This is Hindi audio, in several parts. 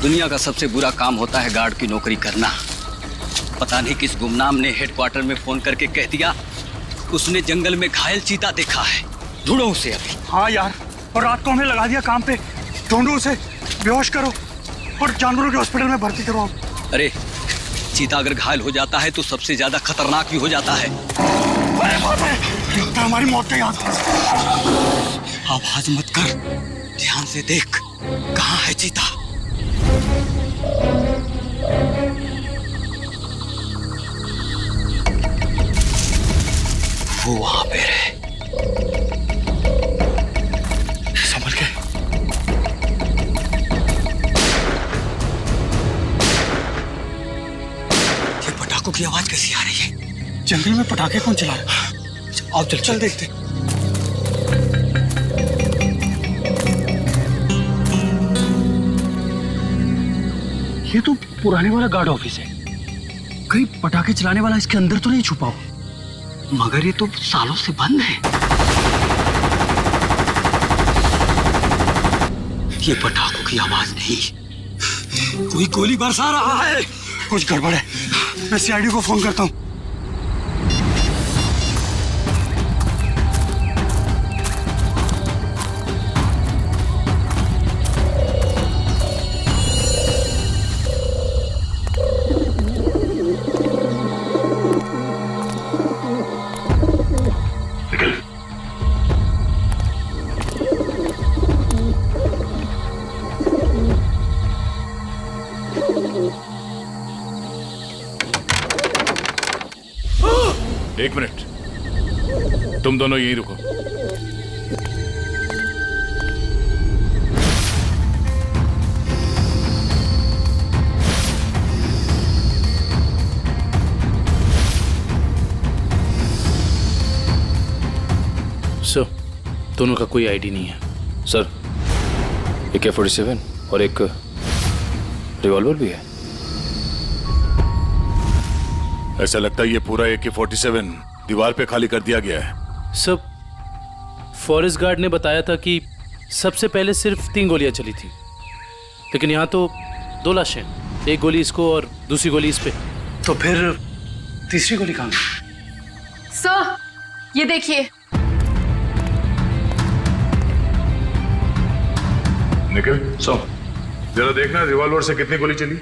दुनिया का सबसे बुरा काम होता है गार्ड की नौकरी करना। पता नहीं किस गुमनाम ने हेडक्वार्टर में फोन करके कह दिया उसने जंगल में घायल चीता देखा है। ढूंढो उसे अभी। हाँ यार, और रात को हमें लगा दिया काम पे। ढूंढो उसे, बेहोश करो और जानवरों के हॉस्पिटल में भर्ती करो। अरे चीता अगर घायल हो जाता है तो सबसे ज्यादा खतरनाक भी हो जाता है। लगता है हमारी मौत का याद। आवाज मत कर, ध्यान से देख कहाँ है चीता। वो वहां पे है। संभल के। ये पटाखों की आवाज कैसी आ रही है? जंगल में पटाखे कौन चला रहा है? आओ चल देखते। ये तो पुराने वाला गार्ड ऑफिस है। कहीं पटाखे चलाने वाला इसके अंदर तो नहीं छुपा हुआ? मगर ये तो सालों से बंद है। ये पटाखों की आवाज नहीं, कोई गोली बरसा रहा है। कुछ गड़बड़ है, मैं सीआईडी को फोन करता हूँ। एक मिनट, तुम दोनों यहीं रुको। सर, दोनों का कोई आईडी नहीं है। सर, AK-47 और एक रिवॉल्वर भी है। ऐसा लगता है ये पूरा AK-47 दीवार पे खाली कर दिया गया है। सर, फॉरेस्ट गार्ड ने बताया था कि सबसे पहले सिर्फ 3 गोलियां चली थी, लेकिन यहाँ तो 2 लाशें, एक गोली इसको और दूसरी गोली इस पे। तो फिर तीसरी गोली कहाँ गई? सर, ये देखिए। निखिल, जरा देखना रिवॉल्वर से कितनी गोली चली।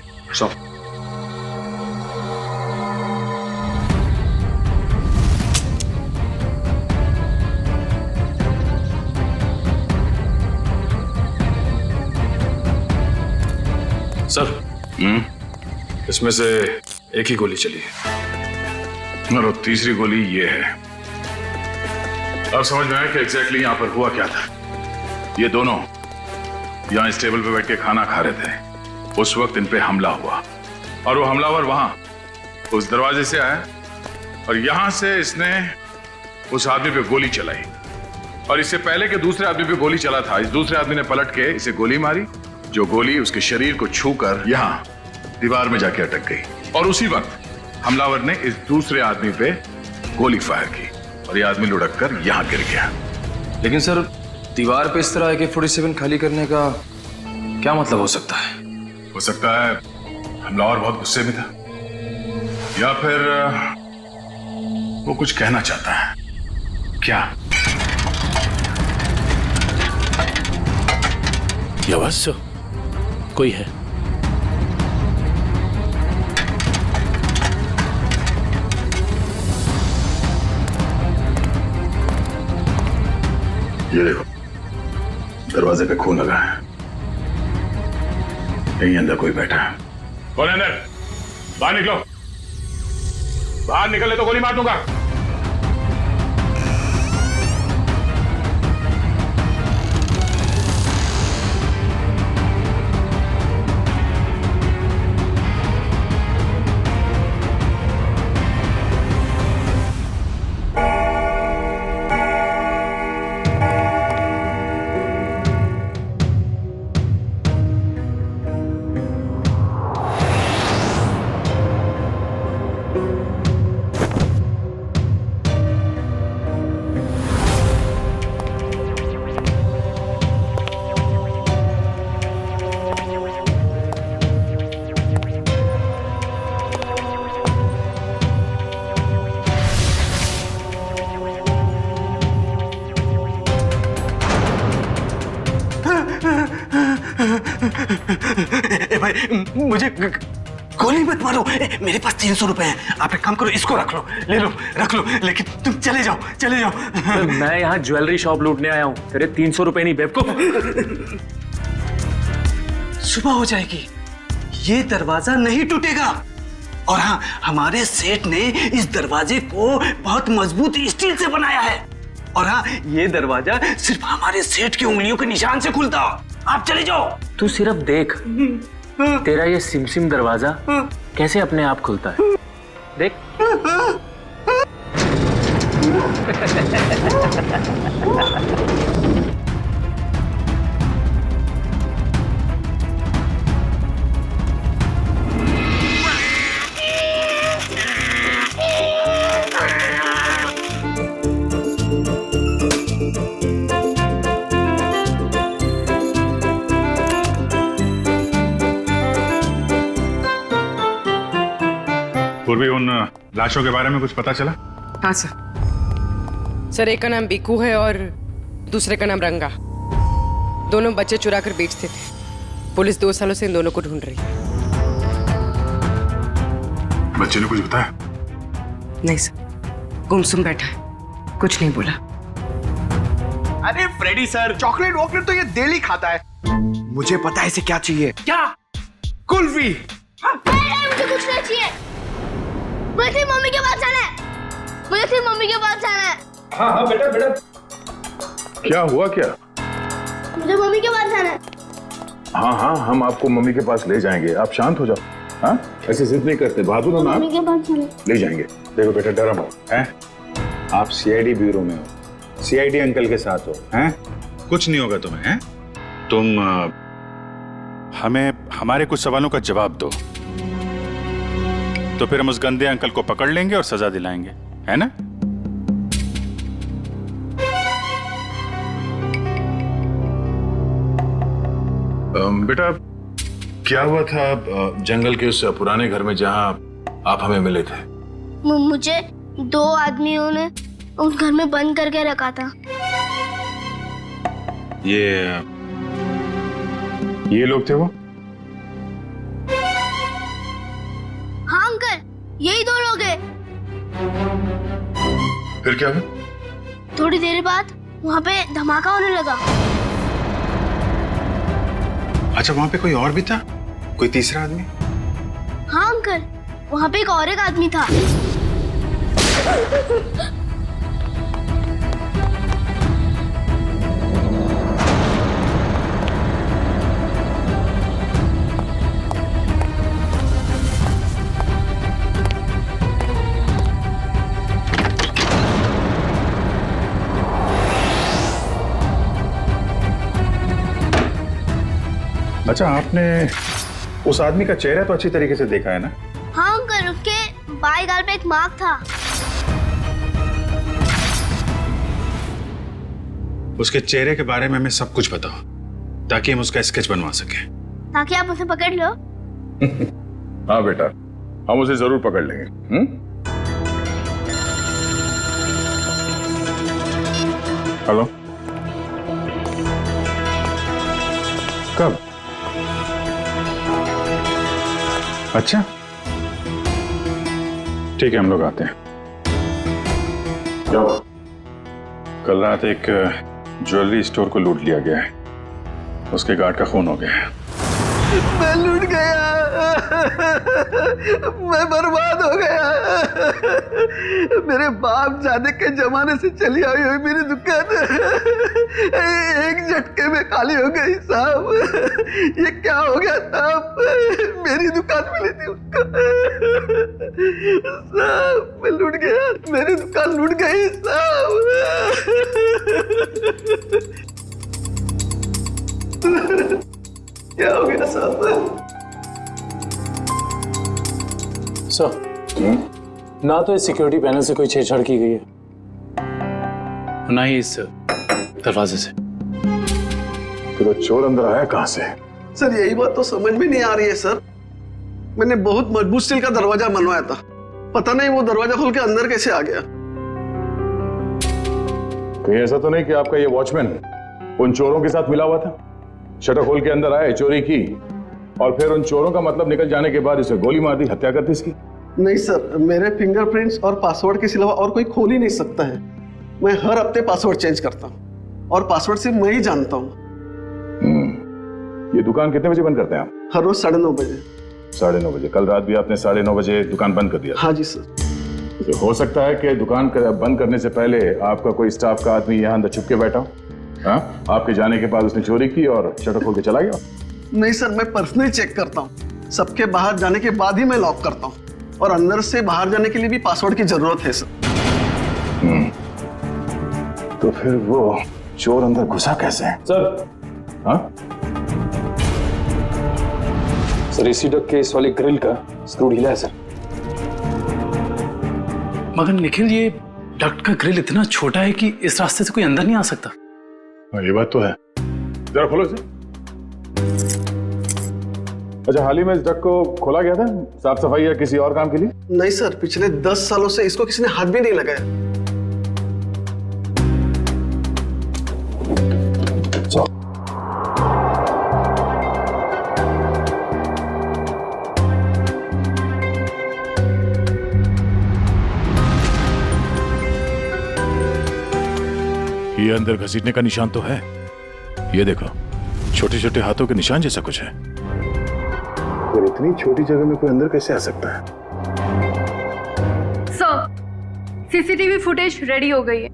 सर, इसमें से एक ही गोली चली है और तीसरी गोली ये है। अब समझ में आया कि एग्जैक्टली यहां पर हुआ क्या था। ये दोनों यहां इस टेबल पे बैठ के खाना खा रहे थे। उस वक्त इन पे हमला हुआ और वो हमलावर वहां उस दरवाजे से आया और यहां से इसने उस आदमी पे गोली चलाई और इससे पहले कि दूसरे आदमी पे गोली चला था, इस दूसरे आदमी ने पलट के इसे गोली मारी, जो गोली उसके शरीर को छूकर यहां दीवार में जाके अटक गई। और उसी वक्त हमलावर ने इस दूसरे आदमी पे गोली फायर की और यह आदमी लुढ़क कर यहां गिर गया। लेकिन सर, दीवार पे इस तरह AK-47 खाली करने का क्या मतलब हो सकता है? हो सकता है हमलावर बहुत गुस्से में था या फिर वो कुछ कहना चाहता है। क्या? ये आवाज सर, कोई है। ये देखो, दरवाजे पे खून लगा है। यहीं अंदर कोई बैठा है। कौन है अंदर? बाहर निकलो। बाहर निकले तो गोली मार दूंगा। ए भाई मुझे गोली मत मारो। मेरे पास 300 रुपए हैं, आप एक काम करो, इसको रख लो, ले लो, रख लो, लेकिन तुम चले जाओ, चले जाओ। मैं यहाँ ज्वेलरी शॉप लूटने आया हूँ, तेरे 300 रुपए नहीं बेवकूफ। सुबह हो जाएगी, ये दरवाजा नहीं टूटेगा। और हाँ, हमारे सेठ ने इस दरवाजे को बहुत मजबूत स्टील से बनाया है। और हाँ, ये दरवाजा सिर्फ हमारे सेठ की उंगलियों के निशान से खुलता। आप चले जाओ। तू सिर्फ देख, तेरा ये सिमसिम दरवाजा कैसे अपने आप खुलता है, देख। पूर्वी, उन लाशों के बारे में कुछ पता चला? हाँ सर, एक का नाम बिकू है और दूसरे का नाम रंगा। दोनों बच्चे चुरा कर बेचते थे। पुलिस 2 सालों से इन दोनों को ढूंढ रही है। बच्चे ने कुछ बताया? नहीं सर, गुमसुम बैठा है, कुछ नहीं बोला। अरे फ्रेडी सर, चॉकलेट वॉकलेट तो ये डेली खाता है। मुझे पता है इसे क्या चाहिए। क्या? कुल्फी। मुझे कुछ नहीं चाहिए, मुझे सिर्फ मम्मी के पास जाना है, मुझे सिर्फ मम्मी के पास जाना है। हाँ बेटा बेटा, क्या हुआ क्या? मुझे मम्मी के पास जाना है। हाँ, हम आपको मम्मी के पास ले जाएंगे, आप शांत हो जाओ। हाँ, ऐसे जिद नहीं करते, बहादुर हो ना। मम्मी के पास जाना है। ले जाएंगे। देखो बेटा, डरा मत, हैं? आप सीआईडी ब्यूरो में हो, सीआईडी अंकल के साथ हो, हैं? कुछ नहीं होगा तुम्हें, हैं? तुम हमें हमारे कुछ सवालों का जवाब दो, तो फिर हम उस गंदे अंकल को पकड़ लेंगे और सजा दिलाएंगे, है ना? बेटा, क्या हुआ था जंगल के उस पुराने घर में जहां आप हमें मिले थे? मुझे 2 आदमियों ने उस घर में बंद करके रखा था। ये लोग थे वो? हाँ अंकल, यही 2 लोग हैं। फिर क्या हुआ? थोड़ी देर बाद वहाँ पे धमाका होने लगा। अच्छा, वहां पे कोई और भी था? कोई तीसरा आदमी? हाँ अंकल, वहाँ पे एक और एक आदमी था। अच्छा, आपने उस आदमी का चेहरा तो अच्छी तरीके से देखा है ना? हाँ अंकल, उसके बाएं गाल पे एक मार्क था। उसके चेहरे के बारे में हमें सब कुछ बताओ, ताकि हम उसका स्केच बनवा सकें। ताकि आप उसे पकड़ लो। हाँ बेटा, हम उसे जरूर पकड़ लेंगे। हेलो, कब? अच्छा, ठीक है, हम लोग आते हैं। क्या हुआ? कल रात एक ज्वेलरी स्टोर को लूट लिया गया है, उसके गार्ड का खून हो गया है। मैं लूट गया, मैं बर्बाद हो गया। मेरे बाप जाने के जमाने से चली आई हुई मेरी दुकान एक झटके में खाली हो गई साहब। ये क्या हो गया साहब? मेरी दुकान मिली थी उसको साहब, मैं लूट गया, मेरी दुकान लूट गई साहब। क्या हो गया साहब? सर, ना तो इस सिक्योरिटी पैनल से कोई छेड़छाड़ की गई है, ना ही इस दरवाजे से। तो चोर अंदर आया कहां से? सर, यही बात तो समझ में नहीं आ रही है सर। मैंने बहुत मजबूत स्टील का दरवाजा बनवाया था, पता नहीं वो दरवाजा खोल के अंदर कैसे आ गया। कहीं ऐसा तो नहीं कि आपका ये वॉचमैन उन चोरों के साथ मिला हुआ था? शटर खोल के अंदर आए, चोरी की और फिर उन चोरों का मतलब निकल जाने के बाद इसे गोली मार दी, हत्या कर दी इसकी। नहीं सर, मेरे फिंगरप्रिंट्स और पासवर्ड के सिवा और कोई खोल ही नहीं सकता है। मैं हर हफ्ते पासवर्ड चेंज करता हूँ और पासवर्ड सिर्फ मैं ही जानता हूँ। ये दुकान कितने बजे बंद करते हैं आप? हर रोज 9:30 बजे। 9:30 बजे? कल रात भी आपने 9:30 बजे दुकान बंद कर दिया? हाँ जी सर। तो हो सकता है कि दुकान बंद करने से पहले आपका कोई स्टाफ का आदमी यहाँ अंदर छुप के बैठा हो। हाँ, आपके जाने के बाद उसने चोरी की और शटर खोल के चला गया। नहीं सर, मैं पर्सनली चेक करता हूँ। सबके बाहर जाने के बाद ही मैं लॉक करता हूँ और अंदर से बाहर जाने के लिए भी पासवर्ड की जरूरत है सर। तो फिर वो चोर अंदर घुसा कैसे? सर, हाँ सर एसी डक के इस वाले ग्रिल का स्क्रू ढीला है सर। मगर निखिल, ये डक्ट का ग्रिल इतना छोटा है कि इस रास्ते से कोई अंदर नहीं आ सकता। ये बात तो है। जरा खोलो इसे। अच्छा, हाल ही में इस डक को खोला गया था साफ सफाई या किसी और काम के लिए? नहीं सर, पिछले 10 सालों से इसको किसी ने हाथ भी नहीं लगाया। ये अंदर घसीटने का निशान तो है। ये देखो, छोटे छोटे हाथों के निशान जैसा कुछ है। और इतनी छोटी जगह में कोई अंदर कैसे आ सकता है? सर, सीसीटीवी फुटेज रेडी हो गई है।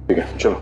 ठीक है, चलो।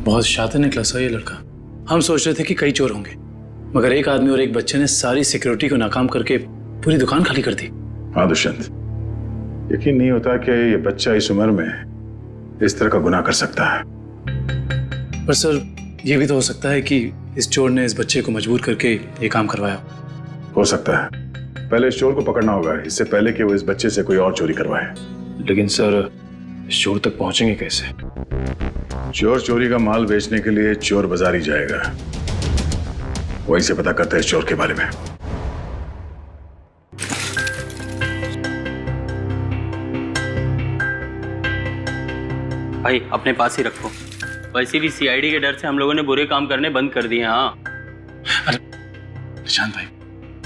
बहुत शातिर निकला सा ये लड़का। हम सोच रहे थे कि कई चोर होंगे, मगर एक आदमी और एक बच्चे ने सारी सिक्योरिटी को नाकाम करके पूरी दुकान खाली कर दी। हाँ दुष्यंत, यकीन नहीं होता कि ये बच्चा इस उम्र में इस तरह का गुनाह कर सकता है। पर सर, ये भी तो हो सकता है कि इस चोर ने इस बच्चे को मजबूर करके ये काम करवाया। हो सकता है। पहले इस चोर को पकड़ना होगा, इससे पहले कि वो इस बच्चे से कोई और चोरी करवाए। लेकिन सर, इस चोर तक पहुंचेंगे कैसे? चोर चोरी का माल बेचने के लिए चोर बाजार ही जाएगा। वहीं से पता करते हैं इस चोर के बारे में। भाई अपने पास ही रखो। वैसे भी सीआईडी के डर से हम लोगों ने बुरे काम करने बंद कर दिए। हाँ अरे निशांत भाई,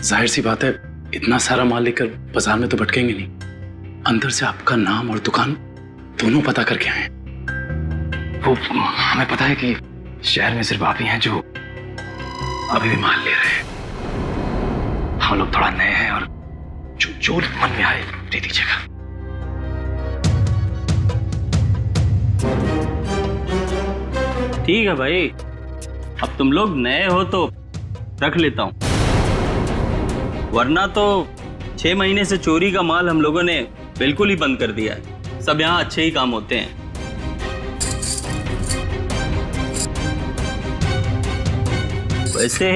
जाहिर सी बात है, इतना सारा माल लेकर बाजार में तो भटकेंगे नहीं। अंदर से आपका नाम और दुकान दोनों पता करके आए। वो हमें पता है कि शहर में सिर्फ आप ही हैं जो अभी भी माल ले रहे हैं। हम लोग थोड़ा नए हैं और जो मन में आए दे दीजिएगा। ठीक है भाई, अब तुम लोग नए हो तो रख लेता हूं, वरना तो 6 महीने से चोरी का माल हम लोगों ने बिल्कुल ही बंद कर दिया है। सब यहाँ अच्छे ही काम होते हैं। वैसे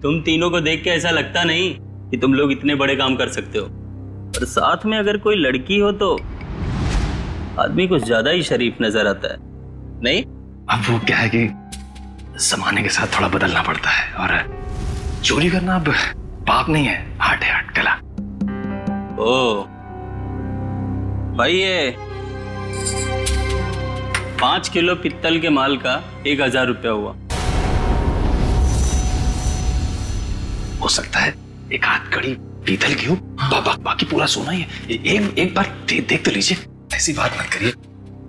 तुम तीनों को देख के ऐसा लगता नहीं कि तुम लोग इतने बड़े काम कर सकते हो, और साथ में अगर कोई लड़की हो तो आदमी कुछ ज्यादा ही शरीफ नजर आता है, नहीं? अब वो क्या है कि जमाने के साथ थोड़ा बदलना पड़ता है, और चोरी करना अब पाप नहीं है, आर्ट है, आर्ट कला। ओ भाई, ये 5 किलो पित्तल के माल का 1000 रुपया हुआ। हो सकता है एक हाथ कड़ी पीतल की हो, बाकी पूरा सोना ही है। एक बार देख तो लीजिए, ऐसी बात मत करिए।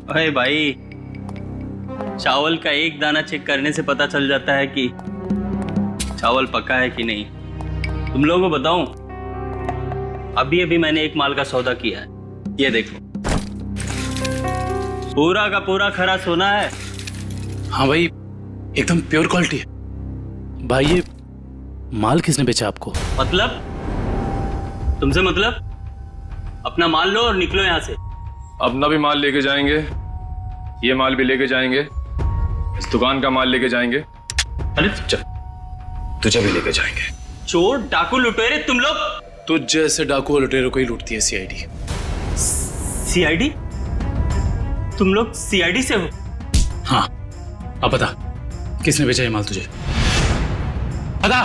अरे भाई, चावल का एक दाना चेक करने से पता चल जाता है कि चावल पका है कि नहीं। तुम लोगों को बताऊं, अभी मैंने एक माल का सौदा किया है, ये देखो, पूरा का पूरा खरा सोना है। हाँ भाई, एकदम प्योर क्वालिटी है। भाई ये माल किसने बेचा आपको? मतलब? तुमसे मतलब? अपना माल लो और निकलो यहां से। अपना भी माल लेके जाएंगे, ये माल भी लेके जाएंगे, इस दुकान का माल लेके जाएंगे। अरे तुझे भी लेके जाएंगे। चोर डाकू लुटेरे तुम लोग। तुझ जैसे डाकू और लुटेरों को ही लूटती है सीआईडी। सीआईडी? तुम लोग सीआईडी से हो? हाँ, अब बता किसने बेचा ये माल तुझे? बता।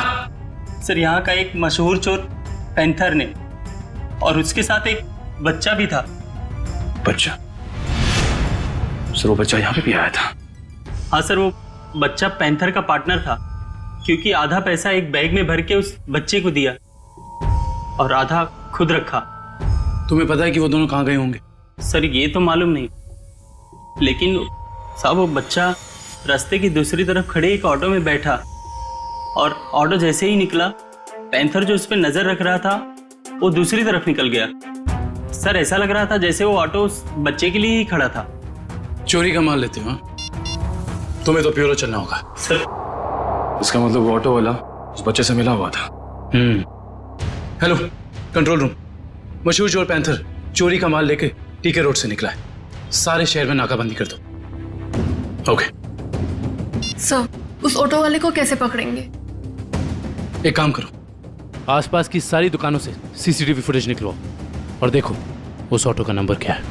सर, यहाँ का एक मशहूर चोर पैंथर ने, और उसके साथ एक बच्चा भी था। बच्चा? सर वो बच्चा यहाँ पे भी आया था? हाँ सर, वो बच्चा पैंथर का पार्टनर था, क्योंकि आधा पैसा एक बैग में भर के उस बच्चे को दिया और आधा खुद रखा। तुम्हें पता है कि वो दोनों कहाँ गए होंगे? सर ये तो मालूम नहीं, लेकिन साहब वो बच्चा रास्ते की दूसरी तरफ खड़े एक ऑटो में बैठा, और ऑटो जैसे ही निकला, पैंथर जो उस पर नजर रख रहा था वो दूसरी तरफ निकल गया। सर ऐसा लग रहा था जैसे वो ऑटो उस बच्चे के लिए ही खड़ा था। चोरी का माल लेते हो? तुम्हें तो प्योर चलना होगा। सर इसका मतलब वो ऑटो वाला उस बच्चे से मिला हुआ था। हेलो कंट्रोल रूम, मशहूर चोर पैंथर चोरी का माल लेके टीके रोड से निकला है। सारे शहर में नाकाबंदी कर दो। ओके सर, उस ऑटो वाले को कैसे पकड़ेंगे? एक काम करो, आसपास की सारी दुकानों से सीसीटीवी फुटेज निकलवाओ और देखो उस ऑटो का नंबर क्या है।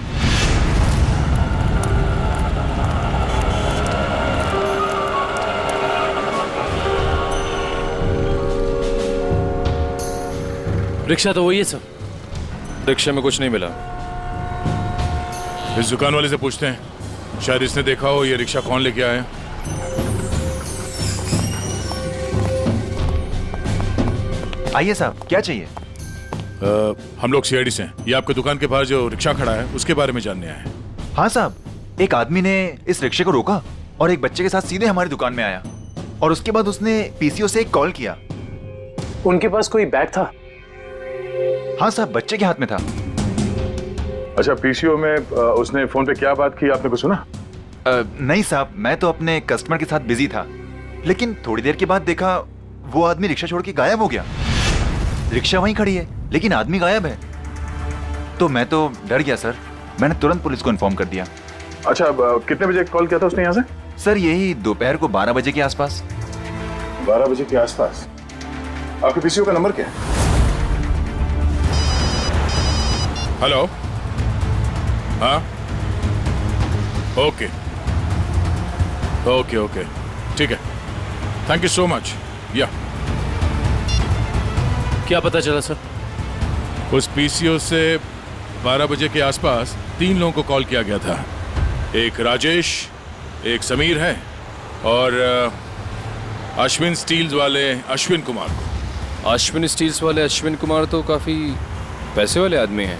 रिक्शा तो वही है सर। रिक्शे में कुछ नहीं मिला। इस दुकान वाले से पूछते हैं, शायद इसने देखा हो ये रिक्शा कौन लेके आया। आइए साहब, क्या चाहिए? हम लोग सीआईडी से हैं। ये आपकी दुकान के बाहर जो रिक्शा खड़ा है उसके बारे में जानने आए हैं। हाँ साहब, एक आदमी ने इस रिक्शे को रोका और एक बच्चे के साथ सीधे हमारी दुकान में आया, और उसके बाद उसने पीसीओ से एक कॉल किया। उनके पास कोई बैग था? हाँ साहब, बच्चे के हाथ में था। अच्छा, पीसीओ में उसने फोन पे क्या बात की, आपने कुछ सुना? नहीं साहब, मैं तो अपने कस्टमर के साथ बिजी था, लेकिन थोड़ी देर के बाद देखा वो आदमी रिक्शा छोड़ के गायब हो गया। रिक्शा वहीं खड़ी है लेकिन आदमी गायब है। तो मैं तो डर गया सर, मैंने तुरंत पुलिस को इन्फॉर्म कर दिया। अच्छा, कितने बजे कॉल किया था उसने यहाँ से? सर यही दोपहर को 12 बजे के आसपास। 12 बजे के आसपास। आपके पीसीओ का नंबर क्या है? हेलो, हाँ, ओके ओके ओके, ठीक है, थैंक यू सो मच। या क्या पता चला सर? उस पीसीओ से 12 बजे के आसपास 3 लोगों को कॉल किया गया था। एक राजेश, एक समीर है, और अश्विन स्टील्स वाले अश्विन कुमार को। अश्विन स्टील्स वाले अश्विन कुमार तो काफी पैसे वाले आदमी हैं।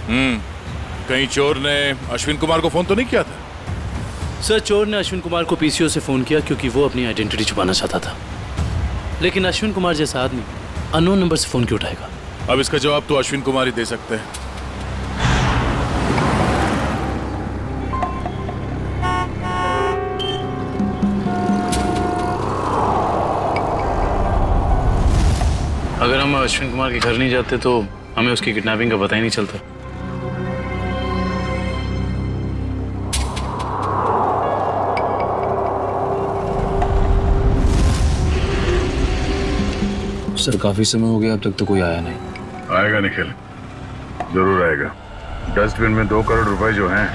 कहीं चोर ने अश्विन कुमार को फोन तो नहीं किया था? सर चोर ने अश्विन कुमार को पीसीओ से फोन किया क्योंकि वो अपनी आइडेंटिटी छुपाना चाहता था, लेकिन अश्विन कुमार जैसा आदमी अननोन नंबर से फोन क्यों उठाएगा? अब इसका जवाब तो अश्विन कुमार ही दे सकते हैं। अगर हम अश्विन कुमार के घर नहीं जाते तो हमें उसकी किडनैपिंग का पता ही नहीं चलता। सर काफी समय हो गया, अब तक तो कोई आया नहीं। आएगा निखिल, जरूर आएगा। डस्टबिन में 2 करोड़ रुपए जो हैं।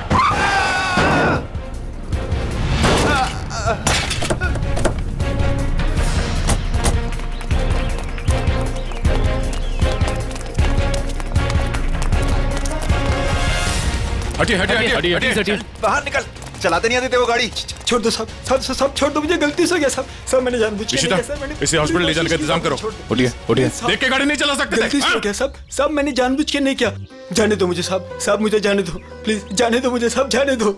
हटिए हटिए हटिए हटिए, बाहर निकल। चलाते नहीं आते थे वो गाड़ी। छोड़ दो साहब, सब छोड़ दो, मुझे गलती से हो गया साहब। सब मैंने जानबूझ के नहीं किया सर, मैंने इसे हॉस्पिटल ले जाने का इंतजाम करो। उठिए उठिए, देख के गाड़ी नहीं चला सकते। गलती से हो गया साहब, सब मैंने जानबूझ के नहीं किया। जाने दो मुझे साहब, मुझे जाने दो प्लीज, जाने दो मुझे साहब, जाने दो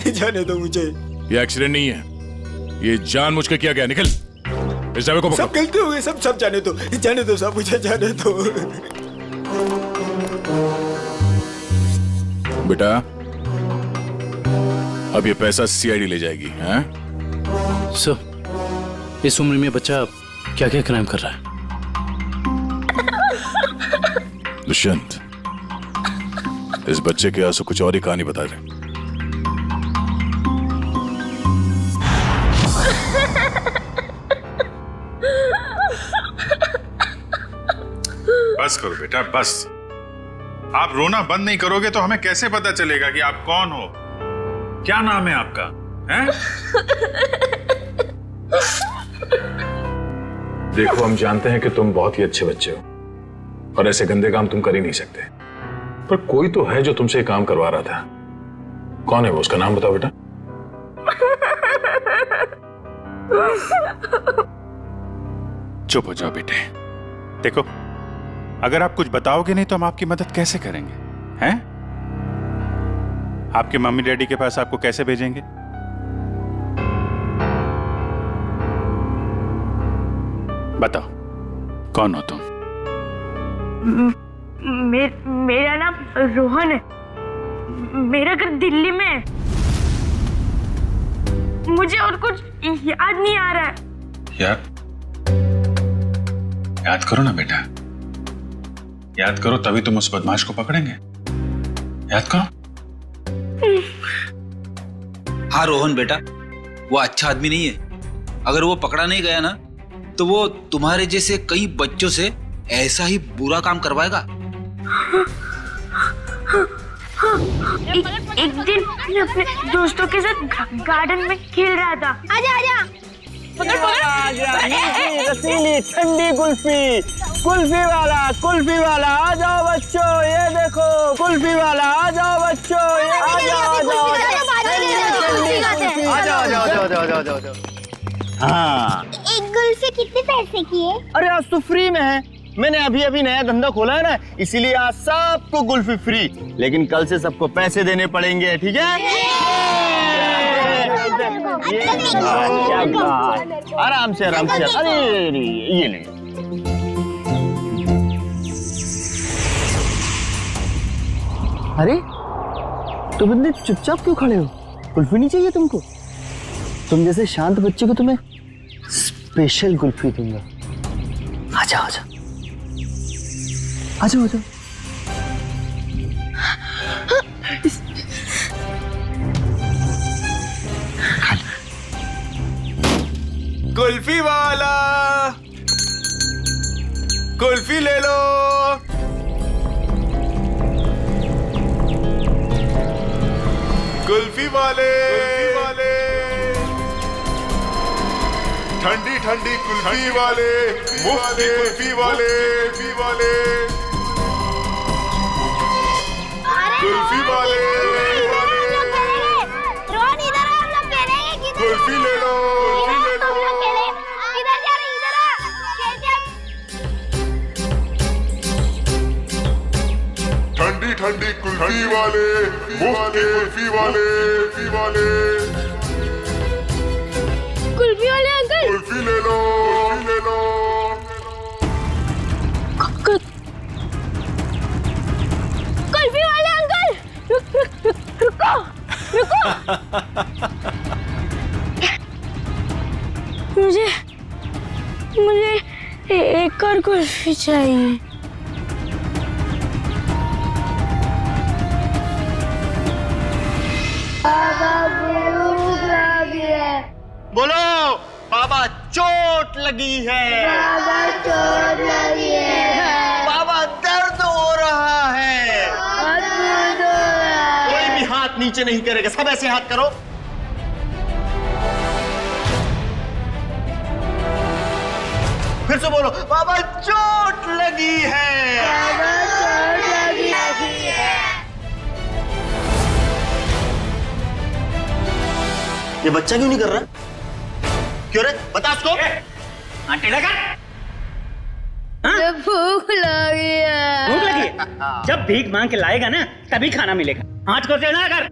जाने दो मुझे। ये एक्सीडेंट नहीं है, ये जानबूझ के किया गया। निकल, इस ड्राइवर को सब गलती हो गई, सब जाने दो साहब, मुझे जाने दो। बेटा अब ये पैसा सीआईडी ले जाएगी। हैं? सर, इस उम्र में बच्चा क्या क्या क्राइम कर रहा है? दुष्यंत, इस बच्चे के आंसू कुछ और ही कहानी बता रहे। बस करो बेटा, बस। आप रोना बंद नहीं करोगे तो हमें कैसे पता चलेगा कि आप कौन हो? क्या नाम है आपका? हैं? देखो, हम जानते हैं कि तुम बहुत ही अच्छे बच्चे हो और ऐसे गंदे काम तुम कर ही नहीं सकते, पर कोई तो है जो तुमसे काम करवा रहा था। कौन है वो? उसका नाम बताओ बेटा। चुप हो जाओ बेटे। देखो, अगर आप कुछ बताओगे नहीं तो हम आपकी मदद कैसे करेंगे? हैं? आपके मम्मी डैडी के पास आपको कैसे भेजेंगे? बताओ, कौन हो तुम? मेरा नाम रोहन है, मेरा घर दिल्ली में है। मुझे और कुछ याद नहीं आ रहा है। याद करो ना बेटा, याद करो, तभी तुम उस बदमाश को पकड़ेंगे। याद करो। हाँ रोहन बेटा, वो अच्छा आदमी नहीं है। अगर वो पकड़ा नहीं गया ना तो वो तुम्हारे जैसे कई बच्चों से ऐसा ही बुरा काम करवाएगा। एक दिन मैं अपने दोस्तों के साथ गार्डन में खेल रहा था। आजा आजा, रसीली ठंडी कुल्फी, कुल्फी वाला आ जाओ बच्चों, ये देखो कुल्फी वाला, आ जाओ बच्चों, ये आ जाओ। हाँ, एक कुल्फी कितने पैसे की है? अरे आज तो फ्री में है। मैंने अभी नया धंधा खोला है ना, इसीलिए आज सबको कुल्फी फ्री, लेकिन कल से सबको पैसे देने पड़ेंगे, ठीक है? आराम से। अरे ये ले। अरे तो बंदे चुपचाप क्यों खड़े हो? कुल्फी नहीं चाहिए तुमको? तुम जैसे शांत बच्चे को तुम्हें स्पेशल कुल्फी दूंगा। आजा। कुल्फी वाला, कुल्फी ले लो। कुल्फी वाले, ठंडी कुल्फी वाले, मुफ्त कुल्फी वाले, कुल्फी वाले। रोहन इधर आ, हम लोग कह रहे हैं कि कुल्फी ले लो। इधर जा रहे, इधर आ। ठंडी कुल्फी वाले, मुफ्त कुल्फी वाले। कुल्फी वाले अंकल, कुल्फी ले लो। कुल्फी वाले अंकल, रुको। मुझे एक और कुल्फी चाहिए। बोलो, बाबा चोट लगी है। बाबा दर्द हो रहा है। कोई भी हाथ नीचे नहीं करेगा, सब ऐसे हाथ करो। फिर से बोलो, बाबा चोट लगी है। ये बच्चा क्यों नहीं कर रहा? क्यों रे? बता उसको। टेढ़ा कर। भूख लगी है। भूख लगी है? जब भीख मांग के लाएगा ना तभी खाना मिलेगा। हाथ को टेढ़ा कर।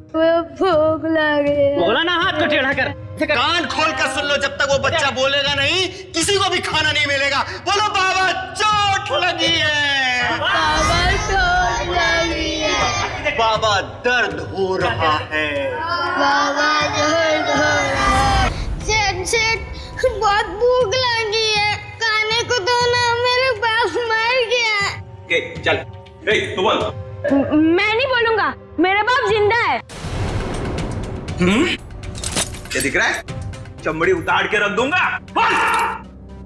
भूख लगी है। बोला ना हाथ को टेढ़ा कर। कान खोल कर सुन लो, जब तक वो बच्चा बोलेगा नहीं किसी को भी खाना नहीं मिलेगा। बोलो बाबा चोट लगी है। बाबा चोट लगी है। बाबा दर्द हो रहा है। बाबा दर्द हो रहा है। सेठ बहुत भूख लगी है, खाने को दो ना, मेरे बाप मर गया। चल तू बोल। मैं नहीं बोलूंगा, मेरा बाप जिंदा है। क्या दिख रहा है? चमड़ी उतार के रख दूंगा।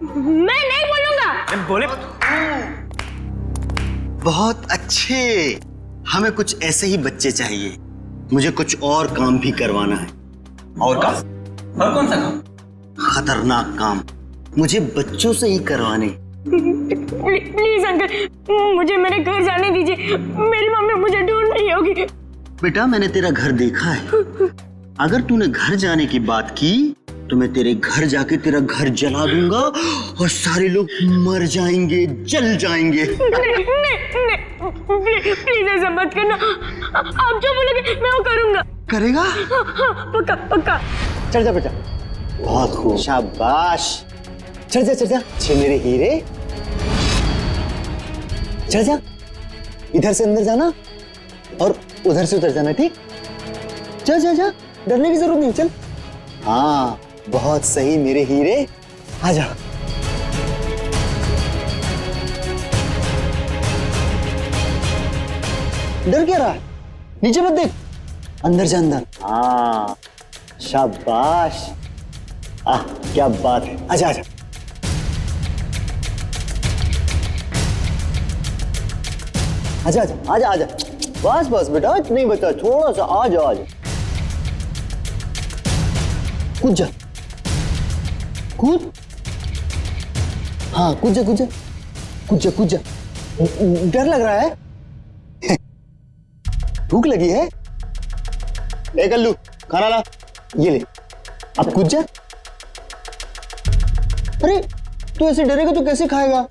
मैं नहीं बोलूंगा। बोले बहुत अच्छे, हमें कुछ ऐसे ही बच्चे चाहिए। मुझे कुछ और काम भी करवाना है। और काम? और कौन सा काम? खतरनाक काम मुझे बच्चों से ही करवाने। प्लीज अंकल, मुझे मेरे घर जाने दीजिए। मेरी मम्मी मुझे ढूंढ रही होगी। बेटा मैंने तेरा घर देखा है। अगर तूने घर जाने की बात की तो मैं तेरे घर जाके तेरा घर जला दूंगा और सारे लोग मर जाएंगे, जल जाएंगे। प्लीज ऐसा मत करना। आप जो बोलोगे मैं वो करूंगा। करेगा? पक्का पक्का। चढ़ जा बेटा। बहुत खूब, शाबाश। चढ़ जा, चढ़ जा। छे मेरे हीरे। चढ़ जा। इधर से अंदर जाना और उधर से उधर जाना, ठीक? जा जा जा, डरने की जरूरत नहीं, चल। हाँ बहुत सही मेरे हीरे, आजा। डर क्या रहा है? नीचे मत देख, अंदर जा अंदर। हाँ शाबाश। क्या बात है। आजा आजा। आजा आजा आजा आजा। बस बस बेटा, नहीं बता, थोड़ा सा आजा आजा। कूद जा, कूद। हाँ कूद जा, कूद जा, कूद जा, कूद जा। डर लग रहा है? भूख लगी है? ए कल्लू, खाना ला, ये ले। अब कूद जा। अरे तू ऐसे डरेगा तो कैसे खाएगा?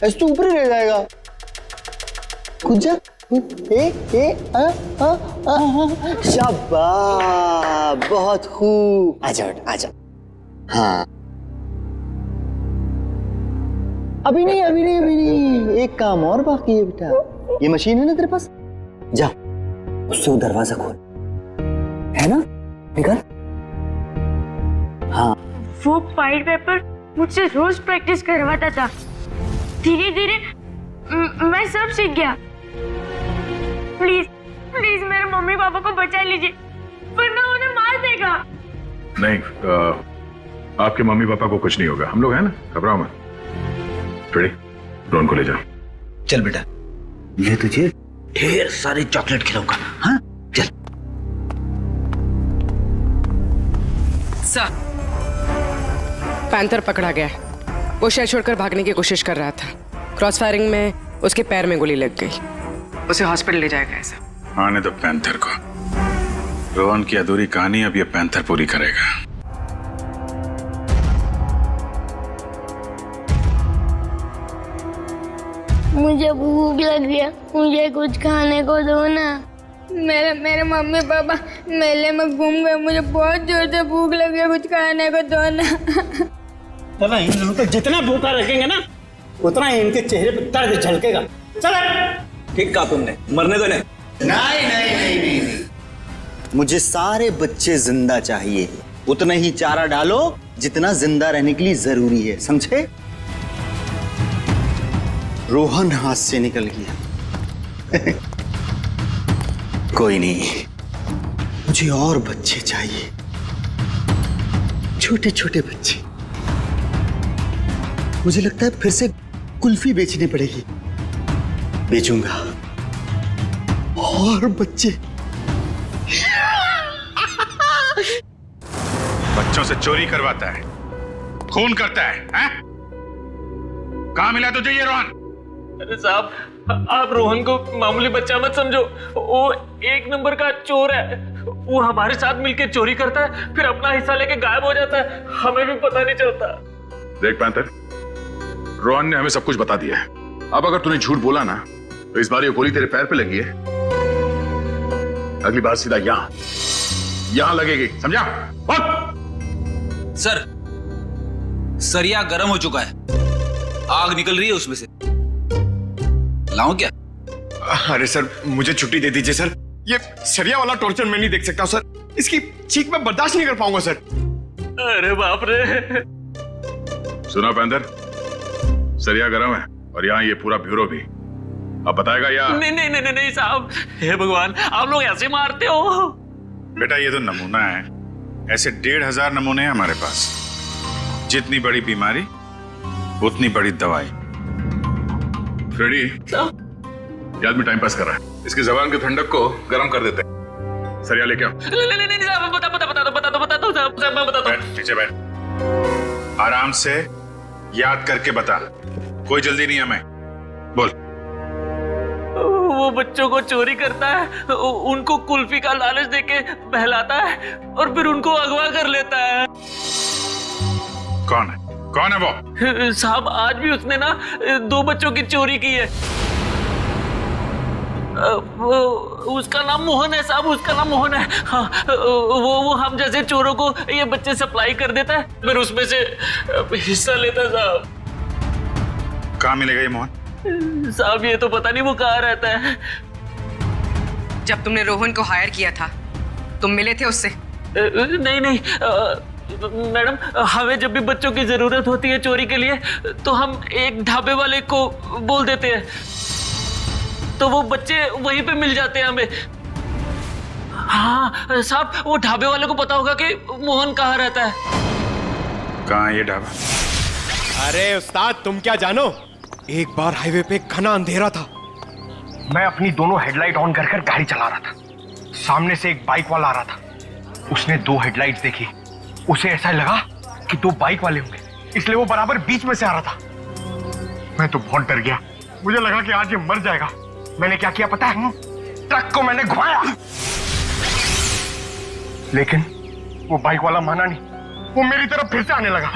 ऐसे तो ऊपर ही रह जाएगा। कूद जा। शाबाश, बहुत खूब। आजा आजा। हाँ अभी नहीं, अभी नहीं, अभी नहीं, एक काम और बाकी है बेटा। ये मशीन है ना तेरे पास, जा उससे वो दरवाजा खोल, है ना? निकल। हाँ वो फाइल पेपर मुझसे रोज प्रैक्टिस करवाता था। धीरे धीरे मैं सब सीख गया। प्लीज प्लीज मेरे मम्मी पापा को बचा लीजिए, वरना उन्हें मार देगा। नहीं, आपके मम्मी पापा को कुछ नहीं होगा, हम लोग हैं ना, घबराओ मत। रेडी, ड्रोन को ले जाओ। चल बेटा, मैं तुझे ढेर सारे चॉकलेट खिलाऊंगा। हाँ चल। सर, पैंथर पकड़ा गया है। वो शहर छोड़कर भागने की कोशिश कर रहा था। क्रॉस फायरिंग में उसके पैर में गोली लग गई। उसे हॉस्पिटल ले जाएगा ऐसा। आने दो पैंथर को। रोहन की अधूरी कहानी अब ये पैंथर पूरी करेगा। मुझे भूख लगी है, मुझे कुछ खाने को दो ना। मेरे मम्मी पापा मेले में घूम गए, मुझे बहुत जोर से भूख लगी है, कुछ खाने को दो ना। चलो इन लोगों को जितना भूखा रखेंगे ना उतना ही इनके चेहरे पे दर्द झलकेगा। चलो। ठीक कहा तुमने, मरने दो। नहीं नहीं नहीं नहीं नहीं, मुझे सारे बच्चे जिंदा चाहिए। उतना ही चारा डालो जितना जिंदा रहने के लिए जरूरी है, समझे? रोहन हाथ से निकल गया। कोई नहीं, मुझे और बच्चे चाहिए, छोटे छोटे बच्चे। मुझे लगता है फिर से कुल्फी बेचनी पड़ेगी, बेचूंगा और बच्चे। बच्चों से चोरी करवाता है, खून करता है, हैं? कहाँ मिला तुझे ये रोहन? अरे साहब, आप रोहन को मामूली बच्चा मत समझो, वो एक नंबर का चोर है। वो हमारे साथ मिलकर चोरी करता है, फिर अपना हिस्सा लेके गायब हो जाता है, हमें भी पता नहीं चलता। देख पैंथर, रोहन ने हमें सब कुछ बता दिया है। अब अगर तूने झूठ बोला ना तो इस बार ये गोली तेरे पैर पे लगी है, अगली बार सीधा यहां लगेगी, समझा? सर, सरिया गर्म हो चुका है, आग निकल रही है उसमें से। लाऊं क्या? अरे सर, मुझे छुट्टी दे दीजिए सर। ये सरिया वाला टॉर्चर मैं नहीं देख सकता सर। इसकी चीख मैं बर्दाश्त नहीं कर पाऊंगा सर। अरे बाप रे। सुना पैंथर, सरिया गरम है और यहाँ ये पूरा ब्यूरो भी। अब बताएगा या? नहीं साहब, हे भगवान, आप लोग ऐसे मारते हो? बेटा ये तो नमूना है, ऐसे 1500 नमूने हैं हमारे पास। जितनी बड़ी बीमारी उतनी बड़ी दवाई। फ्रेडी, ये आदमी टाइम पास कर रहा है, इसकी जबान की ठंडक को गर्म कर देते हैं। सरिया लेके आओ। नहीं साहब, बता दो साहब, मैं बता बैठ, नीचे बैठ, आराम से याद करके बता, कोई जल्दी नहीं हमें। बोल। वो बच्चों को चोरी करता है, उनको कुल्फी का लालच देके बहलाता है और फिर उनको अगवा कर लेता है। कौन है वो? साहब, आज भी उसने ना 2 बच्चों की चोरी की है। उसका नाम मोहन है साहब, उसका नाम मोहन है। हाँ, वो हम जैसे चोरों को ये बच्चे सप्लाई कर देता है, फिर उसमें से हिस्सा लेता है साहब। कहाँ मिलेगा ये मोहन? साहब, ये तो पता नहीं वो कहाँ रहता है। जब तुमने रोहन को हायर किया था, तुम मिले थे उससे? नहीं मैडम, हमें जब भी बच्चों की जरूरत होती है चोरी के लिए तो हम एक ढाबे वाले को बोल देते हैं, तो वो बच्चे वहीं पे मिल जाते हैं हमें। हाँ साहब, वो ढाबे वाले को पता होगा कि मोहन कहाँ रहता है। कहाँ है ये ढाबा? अरे उस्ताद, तुम क्या जानो, एक बार हाईवे पे घना अंधेरा था। मैं अपनी दोनों हेडलाइट ऑन कर गाड़ी चला रहा था। सामने से एक बाइक वाला आ रहा था। उसने 2 हेडलाइट्स देखी। उसे ऐसा लगा कि 2 बाइक वाले होंगे, इसलिए वो बराबर बीच में से आ रहा था। मैं तो बहुत डर गया, मुझे लगा कि आज ये मर जाएगा। मैंने क्या किया पता है? ट्रक को मैंने घुमाया, लेकिन वो बाइक वाला माना नहीं, वो मेरी तरफ फिर से आने लगा।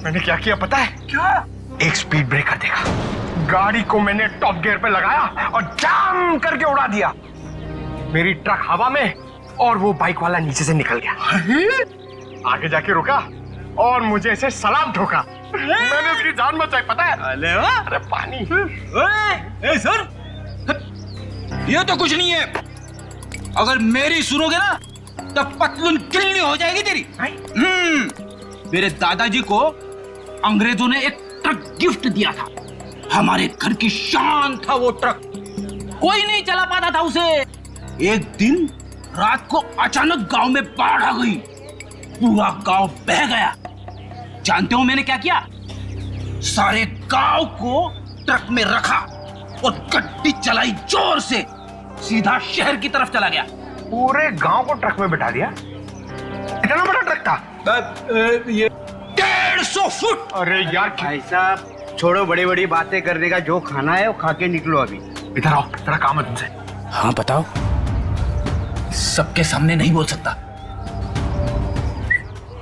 मैंने क्या किया पता है? क्या? एक स्पीड ब्रेकर देखा, गाड़ी को मैंने टॉप गियर पे लगाया और जाम करके उड़ा दिया। मेरी ट्रक हवा में और वो बाइक वाला नीचे से निकल गया। आगे जाके रुका और मुझे ऐसे सलाम ठोका। मैंने उसकी जान बचाई पता है? अरे पानी। ए सर, ये तो कुछ नहीं है। अगर मेरी सुनोगे ना तो पतलून किल्ली हो जाएगी तेरी। मेरे दादाजी को अंग्रेजों ने एक ट्रक गिफ्ट दिया था, हमारे घर की शान था वो ट्रक, कोई नहीं चला पाता था उसे। एक दिन रात को अचानक गांव में बाढ़ आ गई, पूरा गांव बह गया। जानते हो मैंने क्या किया? सारे गांव को ट्रक में रखा और गड्डी चलाई जोर से, सीधा शहर की तरफ चला गया। पूरे गांव को ट्रक में बिठा दिया? इतना बड़ा ट्रक था? ये 150 फुट। अरे यार भाई साहब, छोड़ो बड़ी बड़ी बातें करने का, जो खाना है वो खा के निकलो अभी। इधर आओ, तेरा काम है तुमसे। हाँ बताओ। सबके सामने नहीं बोल सकता,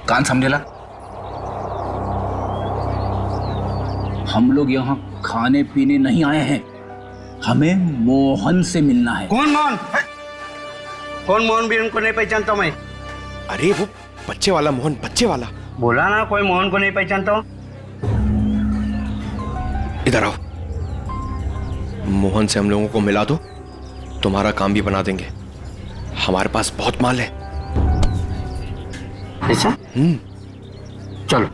कान समझे ला। हम लोग यहाँ खाने पीने नहीं आए हैं, हमें मोहन से मिलना है। कौन मोहन? कौन मोहन भी उनको नहीं पहचानता मैं। अरे वो बच्चे वाला मोहन, बच्चे वाला। बोला ना कोई मोहन को नहीं पहचानता हूँ। इधर आओ, मोहन से हम लोगों को मिला दो, तुम्हारा काम भी बना देंगे। हमारे पास बहुत माल है। ऐसा? चलो।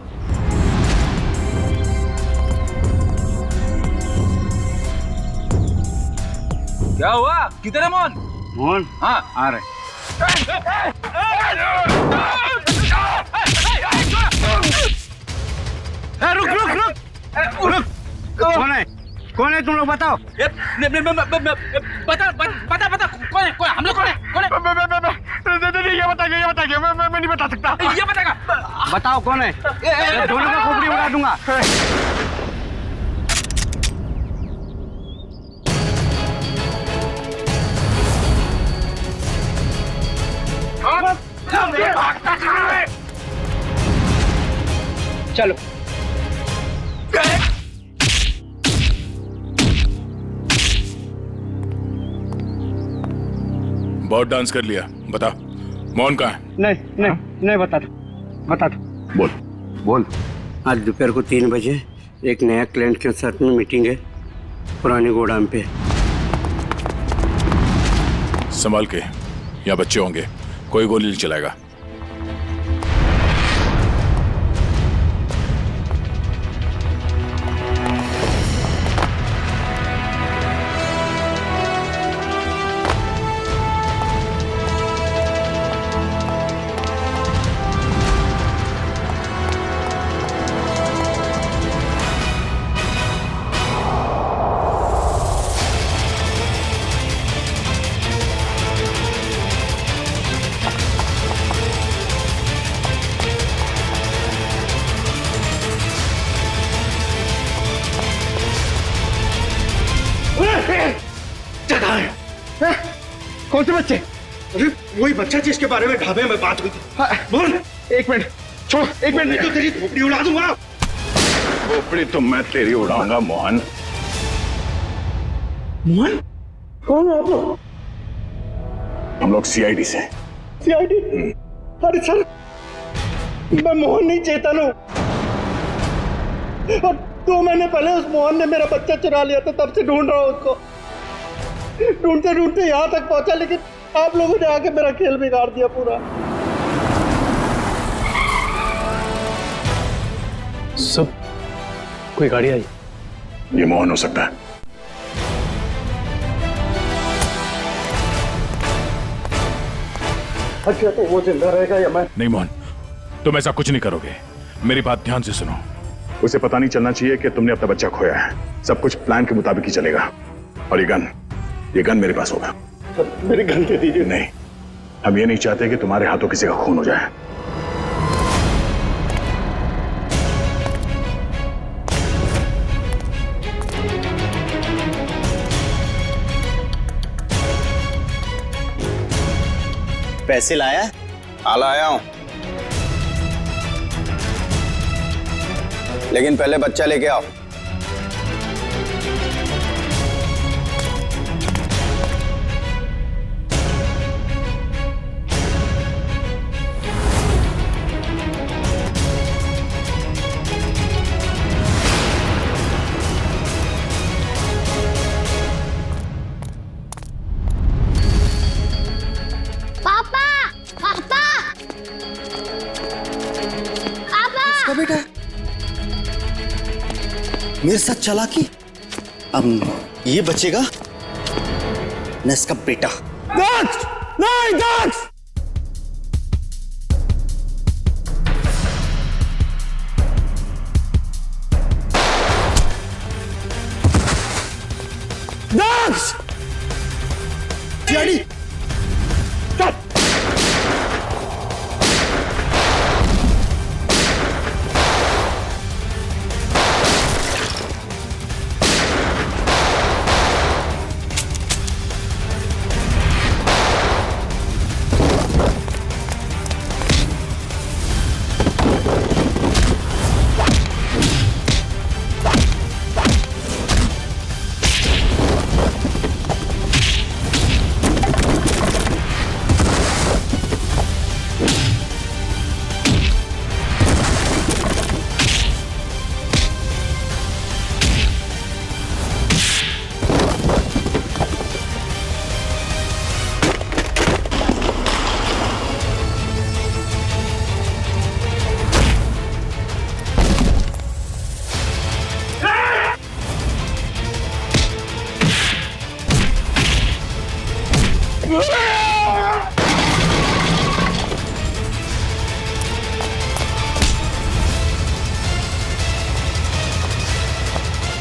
क्या हुआ? किधर है मोहन? मोहन? हाँ आ रहे। रुक रुक रुक रुक। कौन है? कौन है तुम लोग बताओ। बता कौन है? हम लोग कौन है? ये बताइए, मैं नहीं बता सकता। ये बताएगा। बताओ कौन है? दोनों का खोपड़ी उड़ा दूंगा। चलो बहुत डांस कर लिया, बता मोहन कहाँ है? नहीं बता दो बोल। आज दोपहर को 3 बजे एक नया क्लाइंट के साथ में मीटिंग है पुराने गोदाम पे। संभाल के, यहाँ बच्चे होंगे, कोई गोली नहीं चलाएगा। कौन से बच्चे? अरे वही बच्चा जिसके बारे में ढाबे में बात हुई थी। बोल। 1 मिनट छोड़, 1 मिनट, नहीं तो तेरी खोपड़ी उड़ा दूंगा। खोपड़ी तो मैं तेरी उड़ाऊंगा मोहन। मोहन? कौन हो आप लोग? हम लोग सीआईडी से। सीआईडी? अरे सर, मैं मोहन नहीं, चेतन हूँ। और 2 महीने पहले उस मोहन ने मेरा बच्चा चुरा लिया था, तब से ढूंढ रहा हूँ उसको। ढूंढते ढूंढते यहाँ तक पहुंचा, लेकिन आप लोगों ने आके मेरा खेल बिगाड़ दिया पूरा। सब कोई गाड़ी आई? ये मोहन हो सकता है। अच्छा तो वो जिंदा रहेगा या मैं? नहीं मोहन, तुम ऐसा कुछ नहीं करोगे। मेरी बात ध्यान से सुनो। उसे पता नहीं चलना चाहिए कि तुमने अपना बच्चा खोया है। सब कुछ प्लान के मुताबिक ही चलेगा। और ये गन मेरे पास होगा। मेरी गन दे दीजिए। नहीं, हम ये नहीं चाहते कि तुम्हारे हाथों किसी का खून हो जाए। पैसे लाया? हाँ लाया हूं, लेकिन पहले बच्चा लेके आओ। बेटा मेरे साथ चालाकी, अब ये बचेगा न इसका बेटा। दक्ष! नहीं दक्ष! दक्ष! डैडी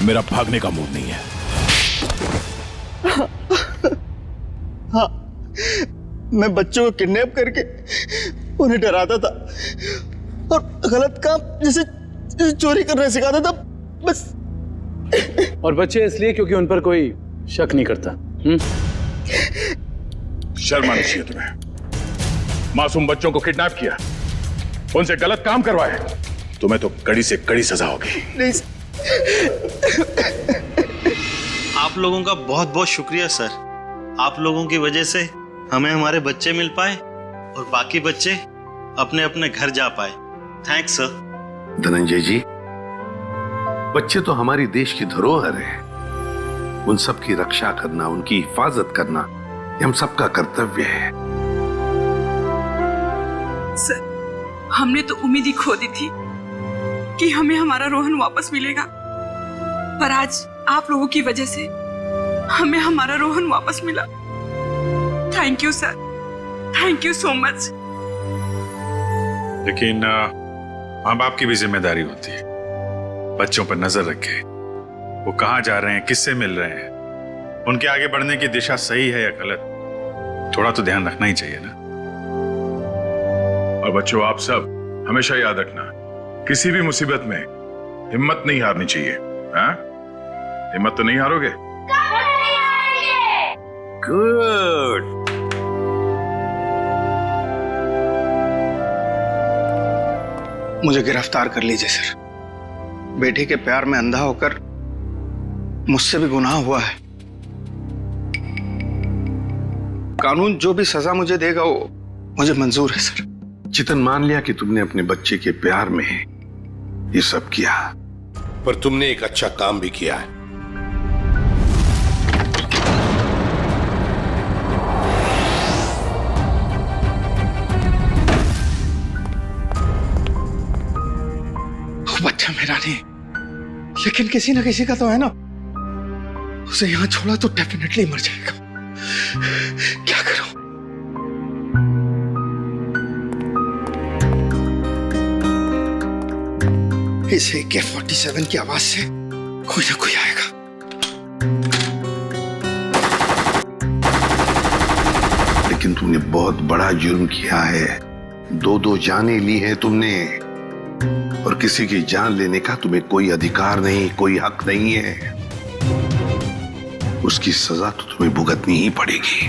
मेरा भागने का मूड नहीं है। हाँ, मैं बच्चों को किडनैप करके उन्हें डराता था और गलत काम जैसे चोरी करना सिखाता था बस। और बच्चे इसलिए क्योंकि उन पर कोई शक नहीं करता। शर्म आनी चाहिए तुम्हें। मासूम बच्चों को किडनैप किया, उनसे गलत काम करवाए, तुम्हें तो कड़ी से कड़ी सजा होगी। नहीं आप लोगों का बहुत बहुत शुक्रिया सर। आप लोगों की वजह से हमें हमारे बच्चे मिल पाए और बाकी बच्चे अपने अपने घर जा पाए। Thanks sir. धनंजय जी, बच्चे तो हमारी देश की धरोहर है। उन सब की रक्षा करना, उनकी हिफाजत करना, ये हम सबका कर्तव्य है। सर, हमने तो उम्मीद ही खो दी थी कि हमें हमारा रोहन वापस मिलेगा, पर आज आप लोगों की वजह से हमें हमारा रोहन वापस मिला। Thank you sir, thank you so much. लेकिन माँ बाप की भी जिम्मेदारी होती है, बच्चों पर नजर रखे, वो कहाँ जा रहे हैं, किससे मिल रहे हैं, उनके आगे बढ़ने की दिशा सही है या गलत, थोड़ा तो ध्यान रखना ही चाहिए ना। और बच्चों, आप सब हमेशा याद रखना, किसी भी मुसीबत में हिम्मत नहीं हारनी चाहिए। हाँ? हिम्मत तो नहीं हारोगे? गुड। मुझे गिरफ्तार कर लीजिए सर। बेटे के प्यार में अंधा होकर मुझसे भी गुनाह हुआ है। कानून जो भी सजा मुझे देगा वो मुझे मंजूर है सर। चितन, मान लिया कि तुमने अपने बच्चे के प्यार में ये सब किया, पर तुमने एक अच्छा काम भी किया है। बच्चा मेरा नहीं, लेकिन किसी ना किसी का तो है ना। उसे यहां छोड़ा तो डेफिनेटली मर जाएगा। क्या करूं? इस AK-47 की आवाज से कोई ना कोई आएगा। लेकिन तुमने बहुत बड़ा जुर्म किया है। दो जानें ली हैं तुमने, और किसी की जान लेने का तुम्हें कोई अधिकार नहीं, कोई हक नहीं है। उसकी सजा तो तुम्हें भुगतनी ही पड़ेगी।